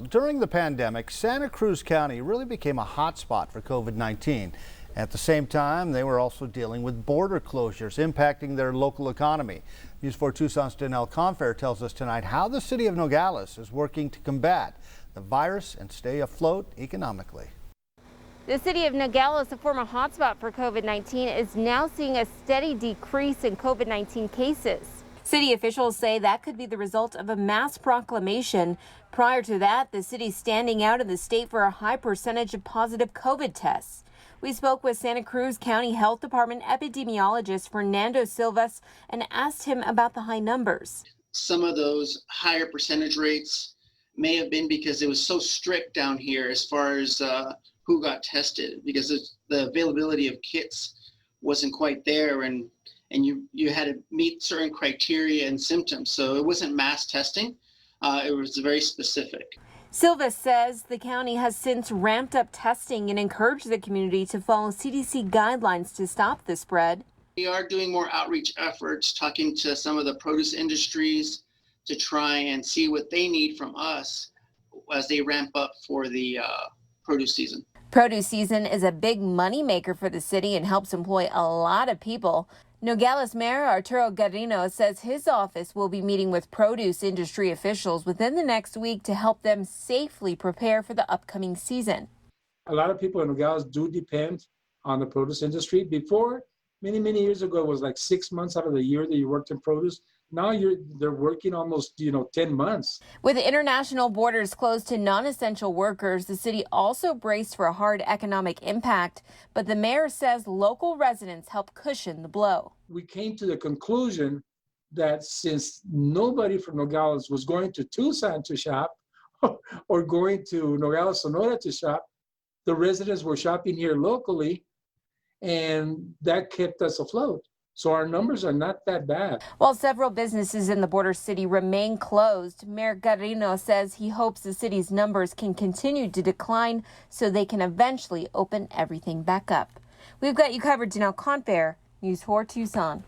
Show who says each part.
Speaker 1: during the pandemic, Santa Cruz County really became a hotspot for COVID-19. At the same time, they were also dealing with border closures impacting their local economy. News 4 Tucson's Danelle Confair tells us tonight how the city of Nogales is working to combat the virus and stay afloat economically.
Speaker 2: The city of Nogales, a former hotspot for COVID-19, is now seeing a steady decrease in COVID-19 cases. City officials say that could be the result of a mass proclamation. Prior to that, the city standing out in the state for a high percentage of positive COVID tests. We spoke with Santa Cruz County Health Department epidemiologist Fernando Silvas and asked him about the high numbers.
Speaker 3: Some of those higher percentage rates may have been because it was so strict down here as far as who got tested, because the availability of kits wasn't quite there, and you had to meet certain criteria and symptoms. So it wasn't mass testing. It was very specific.
Speaker 2: Silva says the county has since ramped up testing and encouraged the community to follow CDC guidelines to stop the spread.
Speaker 3: We are doing more outreach efforts, talking to some of the produce industries to try and see what they need from us as they ramp up for the produce season.
Speaker 2: Produce season is a big money maker for the city and helps employ a lot of people. Nogales Mayor Arturo Garino says his office will be meeting with produce industry officials within the next week to help them safely prepare for the upcoming season.
Speaker 4: A lot of people in Nogales do depend on the produce industry. Before, many years ago, it was like 6 months out of the year that you worked in produce. Now they're working almost 10 months.
Speaker 2: With international borders closed to non-essential workers, the city also braced for a hard economic impact. But the mayor says local residents help cushion the blow.
Speaker 4: We came to the conclusion that since nobody from Nogales was going to Tucson to shop or going to Nogales, Sonora to shop, the residents were shopping here locally, and that kept us afloat. So our numbers are not that bad.
Speaker 2: While several businesses in the border city remain closed, Mayor Garino says he hopes the city's numbers can continue to decline so they can eventually open everything back up. We've got you covered, Danelle Confair, News 4 Tucson.